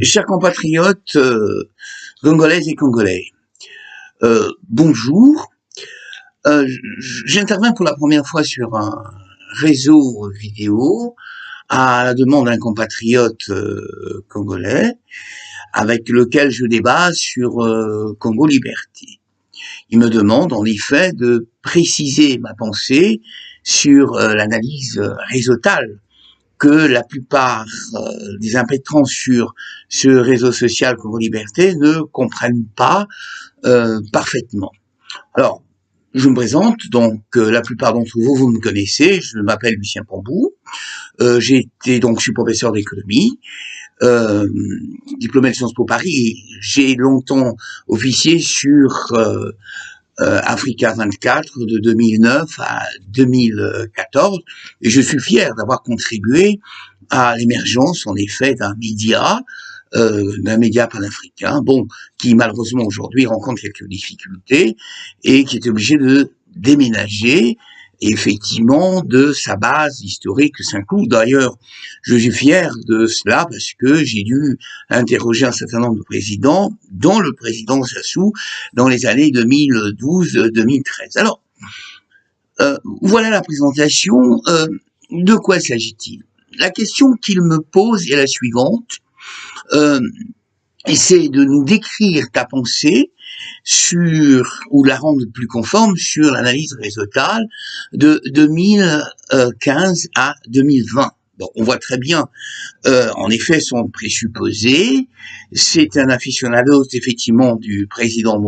Chers compatriotes congolaises et congolais, bonjour. J'interviens pour la première fois sur un réseau vidéo à la demande d'un compatriote congolais avec lequel je débat sur Congo Liberté. Il me demande en effet de préciser ma pensée sur l'analyse réseautale que la plupart des impétrants sur ce réseau social Congo Liberté ne comprennent pas parfaitement. Alors, je me présente, donc la plupart d'entre vous, vous me connaissez, je m'appelle Lucien Pambou, je suis professeur d'économie, diplômé de Sciences Po Paris, et j'ai longtemps officié sur Africa 24 de 2009 à 2014, et je suis fier d'avoir contribué à l'émergence, en effet, d'un média panafricain, qui malheureusement aujourd'hui rencontre quelques difficultés et qui est obligé de déménager, effectivement, de sa base historique Saint-Cloud. D'ailleurs, je suis fier de cela parce que j'ai dû interroger un certain nombre de présidents, dont le président Sassou, dans les années 2012-2013. Alors, voilà la présentation. De quoi s'agit-il? La question qu'il me pose est la suivante. Essaie de nous décrire ta pensée sur, ou la rendre plus conforme sur l'analyse réseautale de 2015 à 2020. Bon, on voit très bien, en effet, son présupposé. C'est un aficionado, effectivement, du président,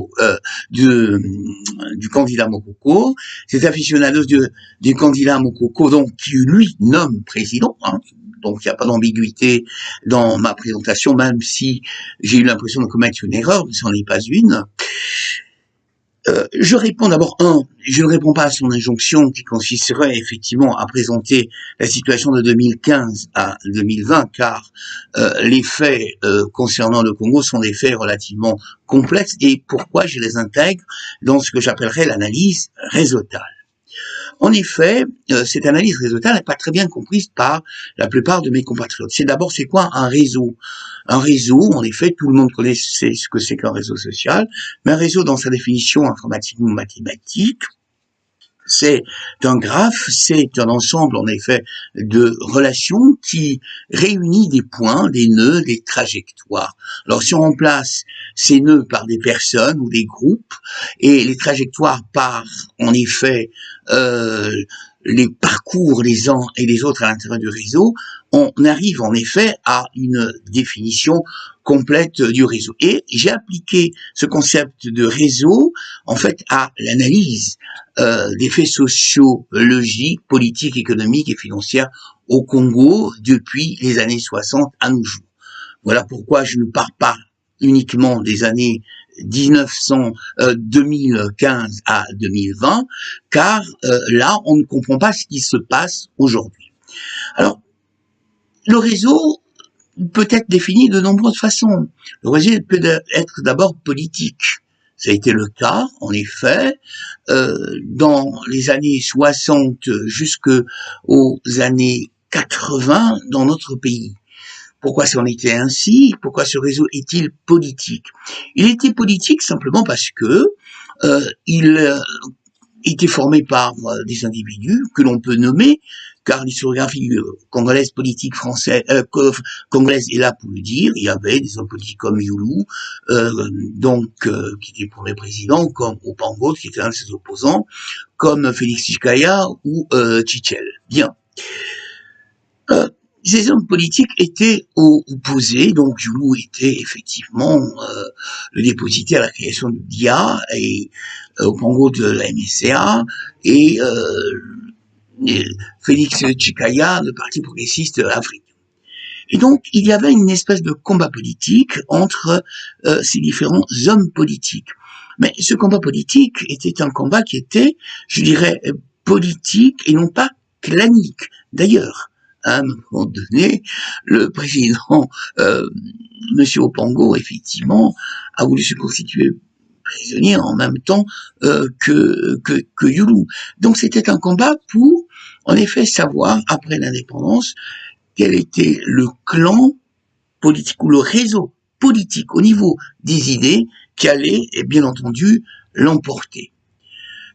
du candidat Mokoko. C'est aficionado du candidat Mokoko, donc, qui lui nomme président, hein. Donc, il n'y a pas d'ambiguïté dans ma présentation, même si j'ai eu l'impression de commettre une erreur, mais ce n'en est pas une. Je réponds d'abord, je ne réponds pas à son injonction qui consisterait effectivement à présenter la situation de 2015 à 2020, car les faits concernant le Congo sont des faits relativement complexes, et pourquoi je les intègre dans ce que j'appellerais l'analyse réseautale. En effet, cette analyse réseautale n'est pas très bien comprise par la plupart de mes compatriotes. C'est quoi un réseau? Un réseau, en effet, tout le monde connaît ce que c'est qu'un réseau social, mais un réseau dans sa définition informatique ou mathématique, c'est un graphe, c'est un ensemble, en effet, de relations qui réunit des points, des nœuds, des trajectoires. Alors, si on remplace ces nœuds par des personnes ou des groupes, et les trajectoires par, en effet, les parcours les uns et les autres à l'intérieur du réseau, on arrive en effet à une définition complète du réseau. Et j'ai appliqué ce concept de réseau, en fait, à l'analyse des faits sociaux, logiques, politiques, économiques et financières au Congo depuis les années 60 à nos jours. Voilà pourquoi je ne pars pas uniquement des années 2015 à 2020, car là, on ne comprend pas ce qui se passe aujourd'hui. Alors, le réseau peut être défini de nombreuses façons. Le réseau peut être d'abord politique. Ça a été le cas, en effet, dans les années 60 jusqu'aux années 80 dans notre pays. Pourquoi c'en était ainsi? Pourquoi ce réseau est-il politique? Il était politique simplement parce que il était formé par des individus que l'on peut nommer, car l'historiographie congolaise politique congolaise est là pour le dire. Il y avait des hommes politiques comme Youlou, qui était premier président, comme Opango, qui était un de ses opposants, comme Félix Tshisekedi ou Tchichel. Bien. Ces hommes politiques étaient opposés, donc Youlou était effectivement le dépositaire à la création du DIA et Opango de la MSCA et Félix Tshisekedi, le Parti progressiste africain. Et donc, il y avait une espèce de combat politique entre ces différents hommes politiques. Mais ce combat politique était un combat qui était, je dirais, politique et non pas clanique. D'ailleurs, à un moment donné, le président, Monsieur Opango, effectivement, a voulu se constituer prisonnier en même temps que Youlou. Donc c'était un combat pour, en effet, savoir, après l'indépendance, quel était le clan politique ou le réseau politique au niveau des idées qui allait, et bien entendu, l'emporter.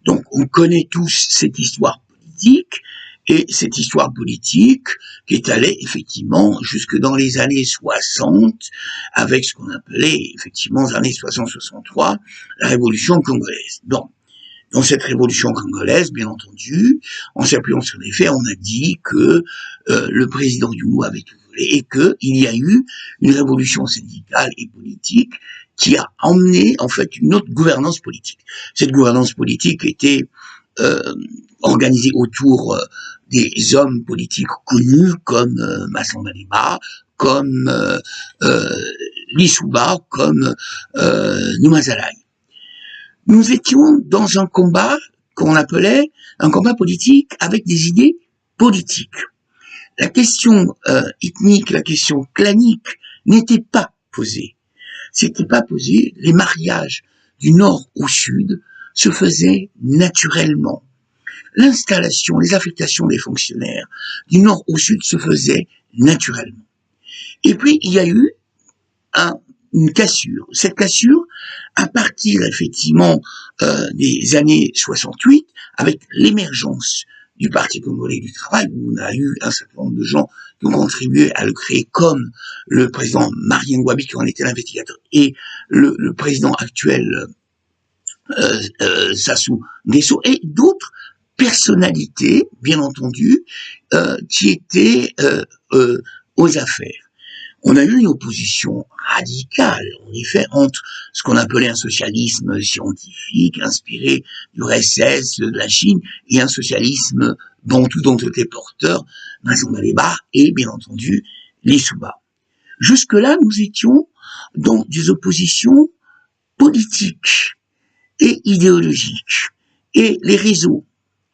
Donc, on connaît tous cette histoire politique, et cette histoire politique qui est allée effectivement jusque dans les années 60, avec ce qu'on appelait effectivement les années 60-63, la révolution congolaise. Donc, dans cette révolution congolaise, bien entendu, en s'appuyant sur les faits, on a dit que le président Youlou avait tout volé et qu'il y a eu une révolution syndicale et politique qui a emmené en fait une autre gouvernance politique. Cette gouvernance politique était organisée autour des hommes politiques connus comme Massamba Deba, comme Lissouba, comme Noumazalaï. Nous étions dans un combat qu'on appelait un combat politique avec des idées politiques. La question ethnique, la question clanique n'était pas posée. C'était pas posé. Les mariages du nord au sud se faisaient naturellement. L'installation, les affectations des fonctionnaires du nord au sud se faisaient naturellement. Et puis il y a eu une cassure. Cette cassure, à partir effectivement des années 68, avec l'émergence du Parti congolais du travail, où on a eu un certain nombre de gens qui ont contribué à le créer, comme le président Marien Ngouabi, qui en était l'investigateur, et le président actuel Sassou Nguesso, et d'autres personnalités, bien entendu, qui étaient aux affaires. On a eu une opposition radicale, en effet, entre ce qu'on appelait un socialisme scientifique, inspiré du RSS, de la Chine, et un socialisme dont était porteur Massamba Deba et, bien entendu, Lissouba. Jusque-là, nous étions dans des oppositions politiques et idéologiques. Et les réseaux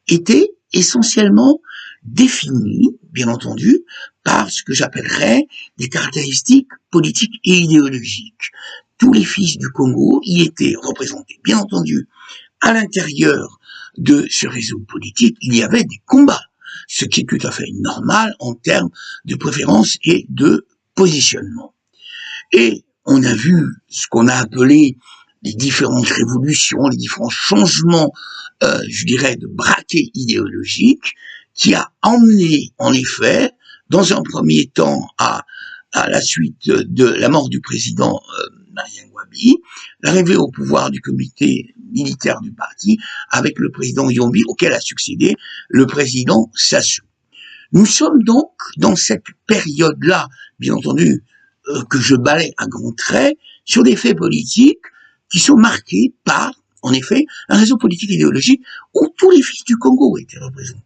étaient essentiellement définis, bien entendu, par ce que j'appellerais des caractéristiques politiques et idéologiques. Tous les fils du Congo y étaient représentés. Bien entendu, à l'intérieur de ce réseau politique, il y avait des combats, ce qui est tout à fait normal en termes de préférence et de positionnement. Et on a vu ce qu'on a appelé les différentes révolutions, les différents changements, je dirais, de braquet idéologique, qui a emmené, en effet, dans un premier temps, à la suite de la mort du président Marien Ngouabi, l'arrivée au pouvoir du comité militaire du parti, avec le président Yombi, auquel a succédé le président Sassou. Nous sommes donc dans cette période-là, bien entendu, que je balaie à grands traits, sur des faits politiques qui sont marqués par, en effet, un réseau politique idéologique où tous les fils du Congo étaient représentés.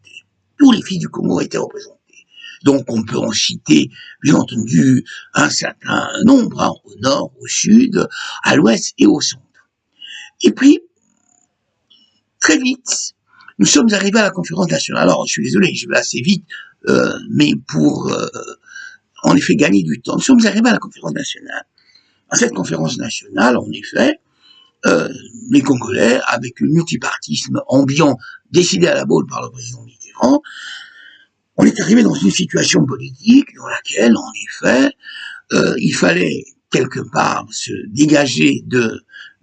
Tous les fils du Congo étaient représentés. Donc on peut en citer, bien entendu, un certain nombre, au nord, au sud, à l'ouest et au centre. Et puis, très vite, nous sommes arrivés à la conférence nationale. Alors, je suis désolé, je vais assez vite, mais pour, en effet, gagner du temps. Nous sommes arrivés à la conférence nationale. À cette conférence nationale, en effet, les Congolais, avec le multipartisme ambiant décidé à la boule par le président Mitterrand, on est arrivé dans une situation politique dans laquelle, en effet, il fallait quelque part se dégager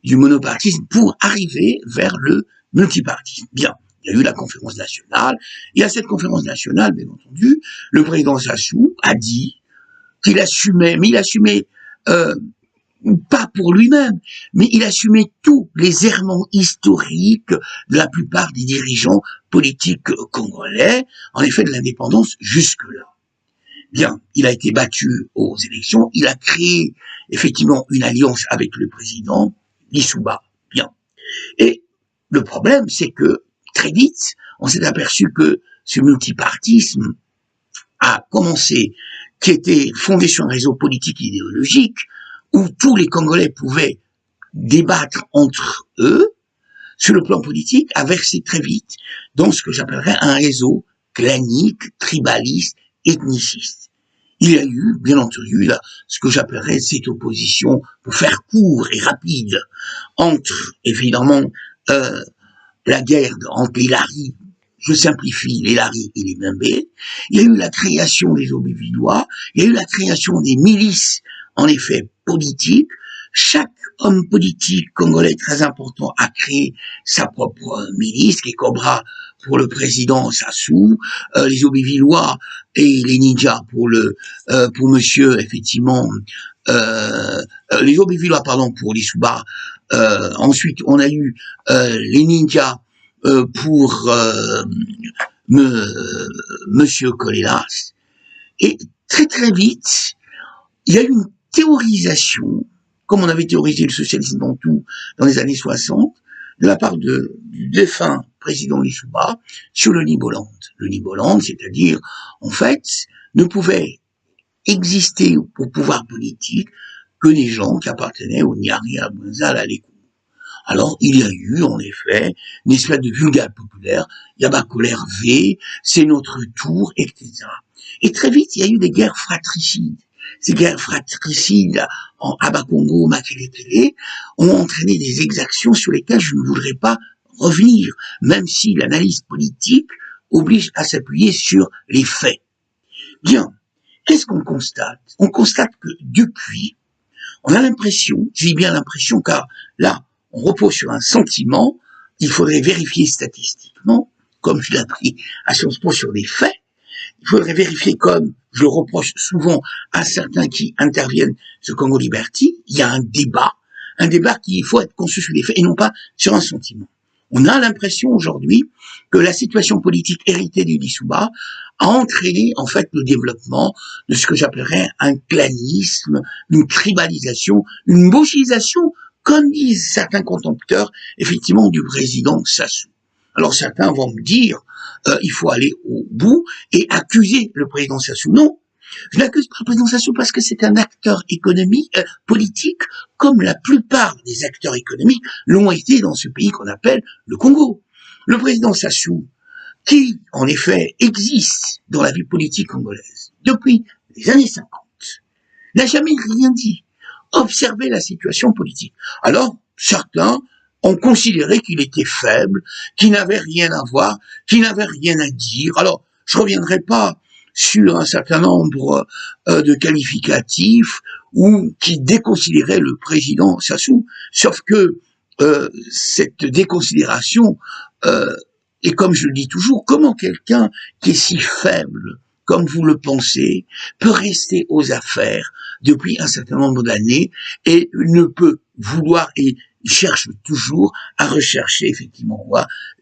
du monopartisme pour arriver vers le multipartisme. Bien, il y a eu la conférence nationale, et à cette conférence nationale, bien entendu, le président Sassou a dit qu'il assumait, mais il assumait pas pour lui-même, mais il assumait tous les errements historiques de la plupart des dirigeants politiques congolais, en effet de l'indépendance jusque-là. Bien, il a été battu aux élections, il a créé effectivement une alliance avec le président Lissouba. Bien. Et le problème, c'est que très vite, on s'est aperçu que ce multipartisme a commencé, qui était fondé sur un réseau politique idéologique, où tous les Congolais pouvaient débattre entre eux, sur le plan politique, a versé très vite dans ce que j'appellerais un réseau clanique, tribaliste, ethniciste. Il y a eu, bien entendu, là, ce que j'appellerais cette opposition, pour faire court et rapide, entre, évidemment, la guerre entre Hilary je simplifie, les Lari et les Membé, il y a eu la création des Aubivillois, il y a eu la création des milices, en effet, politiques. Chaque homme politique congolais très important a créé sa propre milice, qui est Cobra pour le président Sassou, les Aubivillois et les ninjas pour monsieur, effectivement, les Aubivillois, pardon, pour l'Issouba. Ensuite, on a eu les ninjas pour monsieur Colélas. Et très très vite, il y a eu une théorisation, comme on avait théorisé le socialisme dans tout dans les années 60, de la part du défunt président Lissouba sur le Niboland. Le Niboland, c'est-à-dire, en fait, ne pouvait exister au pouvoir politique que des gens qui appartenaient au Nyari, à Bunzal, à l'Éco. Alors, il y a eu, en effet, une espèce de vulgate populaire, Yabacolère V, c'est notre tour, etc. Et très vite, il y a eu des guerres fratricides. Ces guerres fratricides en Abakongo, Makelekele, ont entraîné des exactions sur lesquelles je ne voudrais pas revenir, même si l'analyse politique oblige à s'appuyer sur les faits. Bien, qu'est-ce qu'on constate? On constate que depuis, on a l'impression, je dis bien l'impression car là, on repose sur un sentiment, il faudrait vérifier statistiquement, comme je l'ai appris à Sciences Po sur des faits, il faudrait vérifier comme je le reproche souvent à certains qui interviennent sur Congo Liberty, il y a un débat qui il faut être conçu sur les faits et non pas sur un sentiment. On a l'impression aujourd'hui que la situation politique héritée du Lissouba a entraîné en fait le développement de ce que j'appellerais un clanisme, une tribalisation, une bouchisation, comme disent certains contempteurs, effectivement, du président Sassou. Alors certains vont me dire, il faut aller au bout et accuser le président Sassou. Non, je n'accuse pas le président Sassou parce que c'est un acteur économique, politique, comme la plupart des acteurs économiques l'ont été dans ce pays qu'on appelle le Congo. Le président Sassou, qui, en effet, existe dans la vie politique congolaise depuis les années 50, n'a jamais rien dit, observé la situation politique. Alors, certains ont considéré qu'il était faible, qu'il n'avait rien à voir, qu'il n'avait rien à dire. Alors, je reviendrai pas sur un certain nombre de qualificatifs ou qui déconsidéraient le président Sassou, sauf que cette déconsidération et comme je le dis toujours, comment quelqu'un qui est si faible, comme vous le pensez, peut rester aux affaires depuis un certain nombre d'années et ne peut vouloir et cherche toujours à rechercher effectivement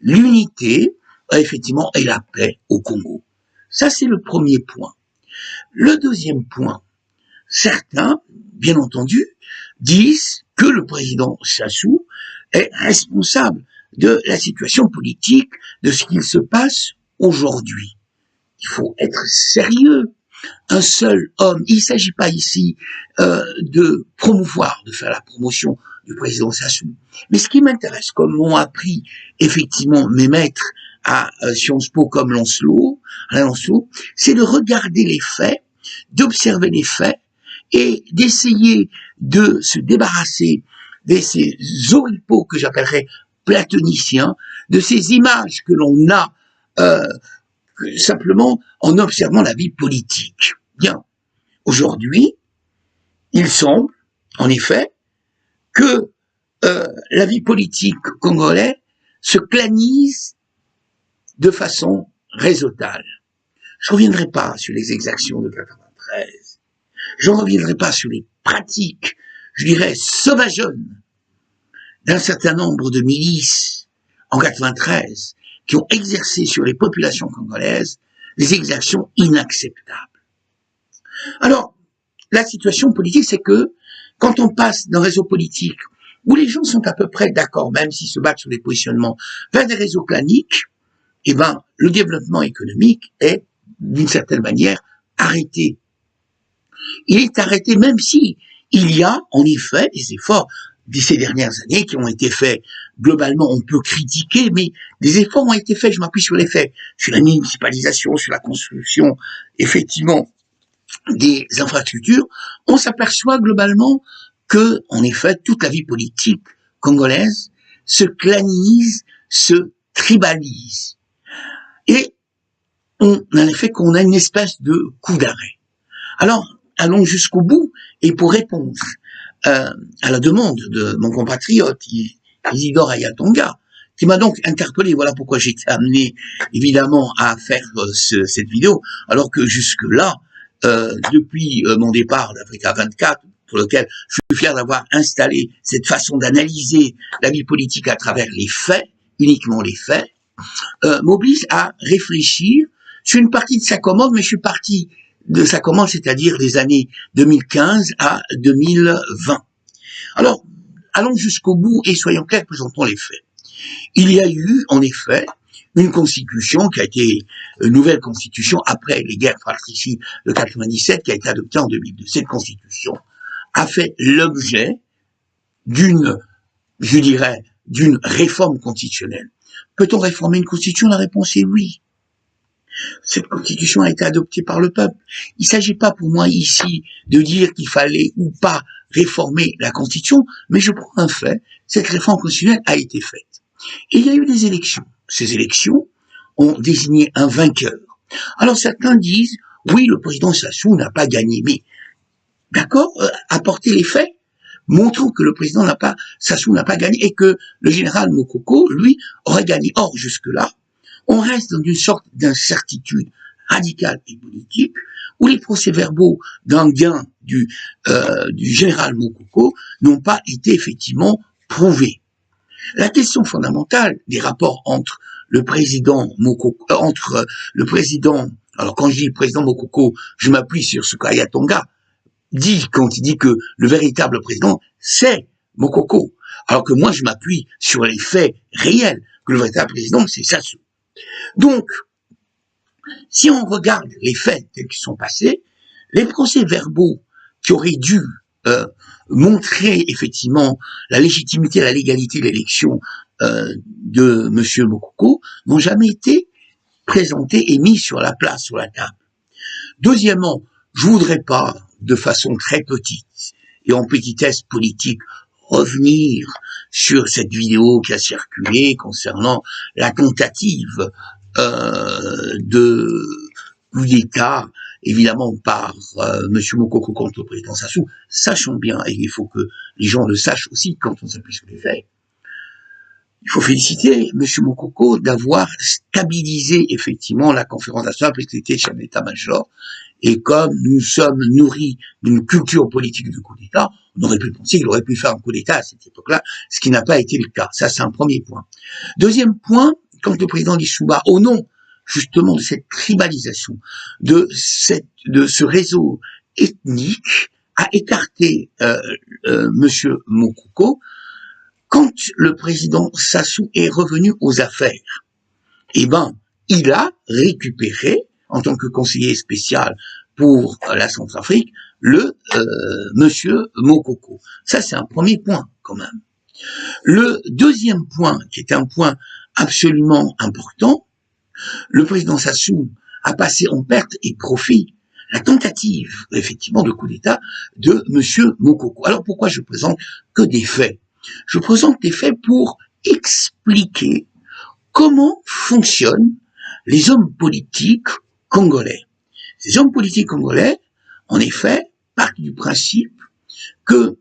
l'unité, effectivement, et la paix au Congo. Ça, c'est le premier point. Le deuxième point, certains, bien entendu, disent que le président Sassou est responsable de la situation politique, de ce qu'il se passe aujourd'hui. Il faut être sérieux. Un seul homme, il ne s'agit pas ici de promouvoir, de faire la promotion du président Sassou. Mais ce qui m'intéresse, comme m'ont appris effectivement mes maîtres à Sciences Po comme Lancelot, c'est de regarder les faits, d'observer les faits et d'essayer de se débarrasser de ces oripeaux que j'appellerais platoniciens, de ces images que l'on a simplement en observant la vie politique. Bien, aujourd'hui, il semble, en effet, que la vie politique congolaise se clanise de façon réseautale. Je ne reviendrai pas sur les exactions de 93. Je ne reviendrai pas sur les pratiques, je dirais, sauvageonnes d'un certain nombre de milices en 93 qui ont exercé sur les populations congolaises des exactions inacceptables. Alors, la situation politique, c'est que quand on passe d'un réseau politique où les gens sont à peu près d'accord, même s'ils se battent sur des positionnements, vers des réseaux claniques, eh ben, le développement économique est, d'une certaine manière, arrêté. Il est arrêté même si il y a, en effet, des efforts de ces dernières années qui ont été faits. Globalement, on peut critiquer, mais des efforts ont été faits, je m'appuie sur les faits, sur la municipalisation, sur la construction, effectivement, des infrastructures. On s'aperçoit globalement que, en effet, toute la vie politique congolaise se clanise, se tribalise. Et on a l'effet qu'on a une espèce de coup d'arrêt. Alors, allons jusqu'au bout, et pour répondre à la demande de mon compatriote Isidore Ayatonga, qui m'a donc interpellé, voilà pourquoi j'ai été amené évidemment à faire cette vidéo, alors que jusque-là, depuis mon départ d'Africa 24, pour lequel je suis fier d'avoir installé cette façon d'analyser la vie politique à travers les faits, uniquement les faits, m'oblige à réfléchir sur une partie de sa commande, mais je suis parti de sa commande, c'est-à-dire les années 2015 à 2020. Alors, allons jusqu'au bout et soyons clairs, présentons les faits. Il y a eu, en effet, une constitution qui a été une nouvelle constitution après les guerres fratricides de 97 qui a été adoptée en 2002. Cette constitution a fait l'objet d'une, je dirais, d'une réforme constitutionnelle. Peut-on réformer une constitution? La réponse est oui. Cette constitution a été adoptée par le peuple. Il ne s'agit pas pour moi ici de dire qu'il fallait ou pas réformer la constitution, mais je prends un fait, cette réforme constitutionnelle a été faite. Et il y a eu des élections. Ces élections ont désigné un vainqueur. Alors certains disent, oui, le président Sassou n'a pas gagné, mais d'accord, apportez les faits, montrons que le président Sassou n'a pas gagné et que le général Mokoko, lui, aurait gagné. Or, jusque-là, on reste dans une sorte d'incertitude radicale et politique où les procès-verbaux d'un gain du général Mokoko n'ont pas été effectivement prouvés. La question fondamentale des rapports entre le président Mokoko, alors quand je dis le président Mokoko, je m'appuie sur ce qu'Ayatonga dit quand il dit que le véritable président, c'est Mokoko. Alors que moi, je m'appuie sur les faits réels, que le véritable président, c'est Sassou. Donc, si on regarde les faits tels qu'ils sont passés, les procès-verbaux qui auraient dû montrer effectivement la légitimité, la légalité de l'élection de Monsieur Mokoko n'ont jamais été présentés et mis sur la place, sur la table. Deuxièmement, je voudrais pas, de façon très petite et en petitesse politique, revenir sur cette vidéo qui a circulé concernant la tentative de coup d'État, évidemment par Monsieur Mokoko contre le président Sassou. Sachons bien, et il faut que les gens le sachent aussi quand on s'appuie sur les faits, il faut féliciter Monsieur Mokoko d'avoir stabilisé effectivement la conférence nationale parce qu'il était chef d'état-major. Et comme nous sommes nourris d'une culture politique de coup d'État, on aurait pu penser qu'il aurait pu faire un coup d'État à cette époque-là, ce qui n'a pas été le cas. Ça, c'est un premier point. Deuxième point, quand le président Lissouba, au nom justement de cette tribalisation, de ce réseau ethnique, a écarté Monsieur Mokoko, quand le président Sassou est revenu aux affaires, eh ben, il a récupéré, en tant que conseiller spécial pour la Centrafrique, le Monsieur Mokoko. Ça, c'est un premier point, quand même. Le deuxième point, qui est un point absolument important, le président Sassou a passé en perte et profit la tentative, effectivement, de coup d'État de Monsieur Mokoko. Alors, pourquoi je présente que des faits? Je présente des faits pour expliquer comment fonctionnent les hommes politiques congolais. Ces hommes politiques congolais, en effet, partent du principe que,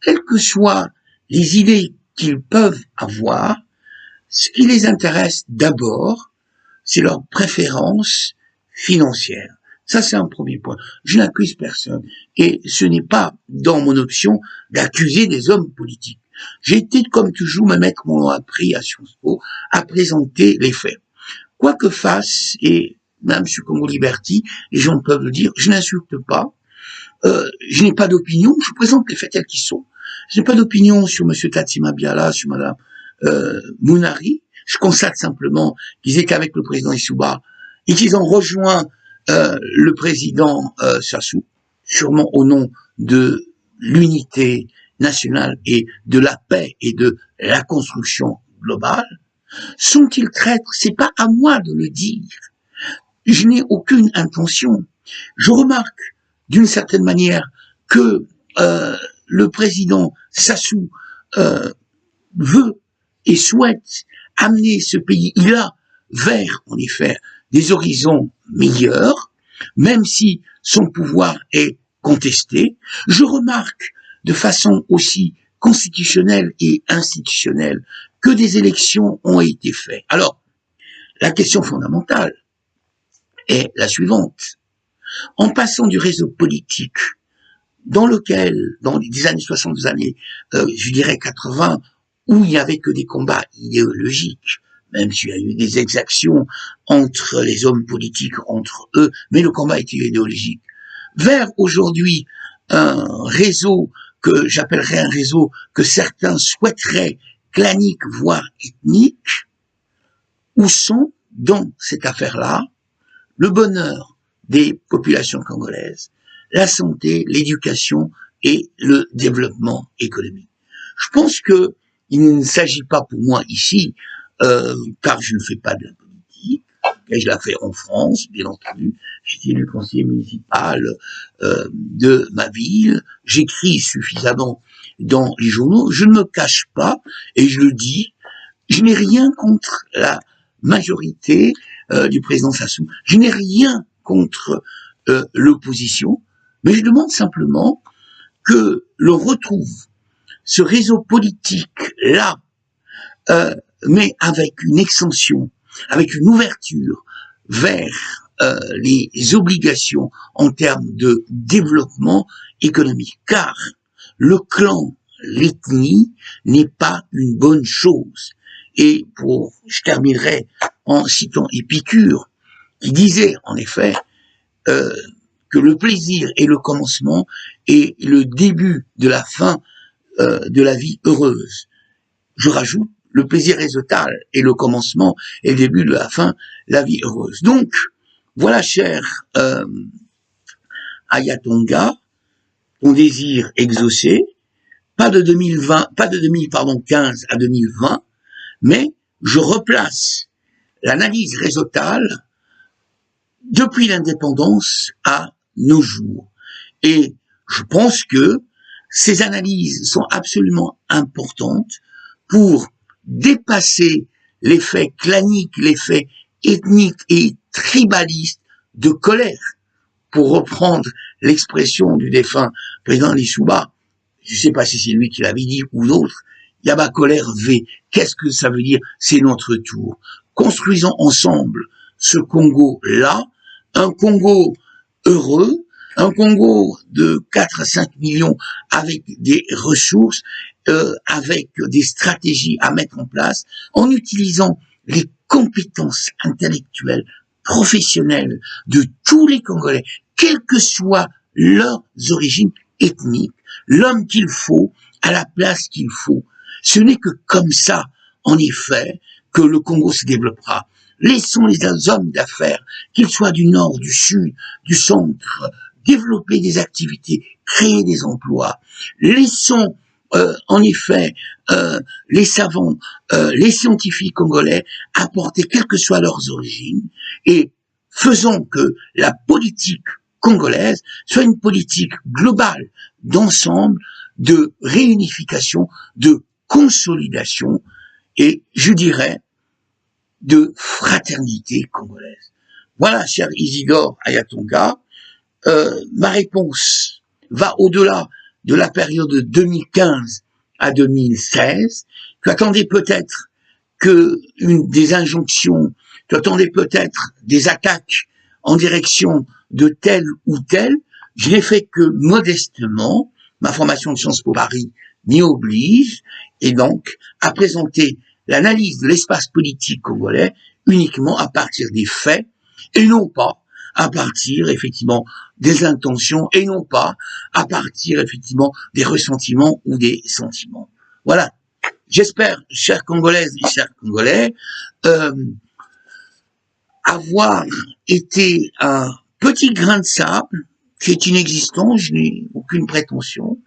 quelles que soient les idées qu'ils peuvent avoir, ce qui les intéresse d'abord, c'est leur préférence financière. Ça, c'est un premier point. Je n'accuse personne. Et ce n'est pas dans mon option d'accuser des hommes politiques. J'ai été, comme toujours, mes maîtres m'ont appris à Sciences Po, à présenter les faits. Quoi que fasse, et même sur Congo Liberty, les gens peuvent le dire, je n'insulte pas, je n'ai pas d'opinion, je présente les faits tels qu'ils sont. Je n'ai pas d'opinion sur M. Tatsima Biala, sur Mme Mounari. Je constate simplement qu'ils étaient avec le président Issouba et qu'ils ont rejoint le président Sassou, sûrement au nom de l'unité nationale et de la paix et de la construction globale. Sont-ils traîtres? C'est pas à moi de le dire. Je n'ai aucune intention. Je remarque d'une certaine manière que le président Sassou veut et souhaite amener ce pays. Il a vers, en effet, des horizons meilleurs, même si son pouvoir est contesté. Je remarque de façon aussi constitutionnelle et institutionnelle que des élections ont été faites. Alors, la question fondamentale est la suivante. En passant du réseau politique, dans lequel, dans les années 60, je dirais 80, où il n'y avait que des combats idéologiques, même s'il y a eu des exactions entre les hommes politiques, entre eux, mais le combat était idéologique, vers aujourd'hui un réseau que j'appellerais un réseau que certains souhaiteraient clanique, voire ethnique, où sont, dans cette affaire-là, le bonheur des populations congolaises, la santé, l'éducation et le développement économique. Je pense que il ne s'agit pas pour moi ici, car je ne fais pas de la politique, et je la fais en France, bien entendu. J'étais élu conseiller municipal de ma ville, j'écris suffisamment dans les journaux, je ne me cache pas, et je le dis, je n'ai rien contre la majorité du président Sassou, je n'ai rien contre l'opposition, mais je demande simplement que l'on retrouve ce réseau politique-là, mais avec une extension, avec une ouverture vers les obligations en termes de développement économique. Car le clan, l'ethnie, n'est pas une bonne chose. Et je terminerai en citant Épicure, qui disait, en effet, que le plaisir est le commencement et le début de la fin de la vie heureuse. Je rajoute, le plaisir est total et le commencement et le début de la fin de la vie heureuse. Donc, voilà, cher Ayatonga, ton désir exaucé, pas de 2015 à 2020, mais je replace l'analyse réseautale depuis l'indépendance à nos jours. Et je pense que ces analyses sont absolument importantes pour dépasser l'effet clanique, l'effet ethnique et tribaliste de colère, pour reprendre l'expression du défunt président Lissouba. Je ne sais pas si c'est lui qui l'avait dit ou d'autres. Yaba colère V. Qu'est-ce que ça veut dire? C'est notre tour. Construisons ensemble ce Congo-là, un Congo heureux, un Congo de 4 à 5 millions avec des ressources, avec des stratégies à mettre en place, en utilisant les compétences intellectuelles, professionnelles de tous les Congolais, quelles que soient leurs origines ethniques, l'homme qu'il faut à la place qu'il faut. Ce n'est que comme ça, en effet, que le Congo se développera. Laissons les hommes d'affaires, qu'ils soient du nord, du sud, du centre, développer des activités, créer des emplois. Laissons, en effet, les savants, les scientifiques congolais apporter, quelles que soient leurs origines, et faisons que la politique congolaise soit une politique globale, d'ensemble, de réunification, de consolidation, et je dirais, de fraternité congolaise. Voilà, cher Isidore Ayatonga, ma réponse va au-delà de la période de 2015 à 2016. Tu attendais peut-être des injonctions, tu attendais peut-être des attaques en direction de tel ou tel. Je n'ai fait que modestement, ma formation de Sciences Po Paris m'y oblige, et donc à présenter l'analyse de l'espace politique congolais uniquement à partir des faits, et non pas à partir, effectivement, des intentions, et non pas à partir, effectivement, des ressentiments ou des sentiments. Voilà. J'espère, chères Congolaises et chers Congolais, avoir été un petit grain de sable qui est inexistant, je n'ai aucune prétention,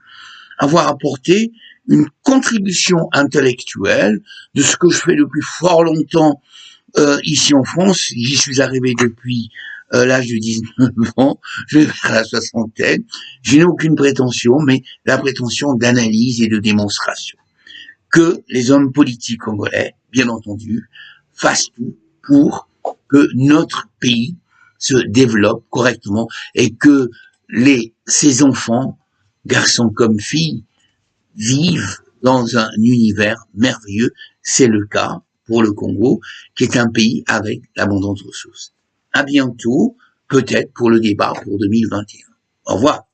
avoir apporté une contribution intellectuelle de ce que je fais depuis fort longtemps ici en France. J'y suis arrivé depuis l'âge de 19 ans, je vais vers la soixantaine. Je n'ai aucune prétention, mais la prétention d'analyse et de démonstration. Que les hommes politiques congolais, bien entendu, fassent tout pour que notre pays se développe correctement et que ces enfants, garçons comme filles, vivent dans un univers merveilleux. C'est le cas pour le Congo, qui est un pays avec d'abondantes ressources. À bientôt, peut-être pour le débat pour 2021. Au revoir.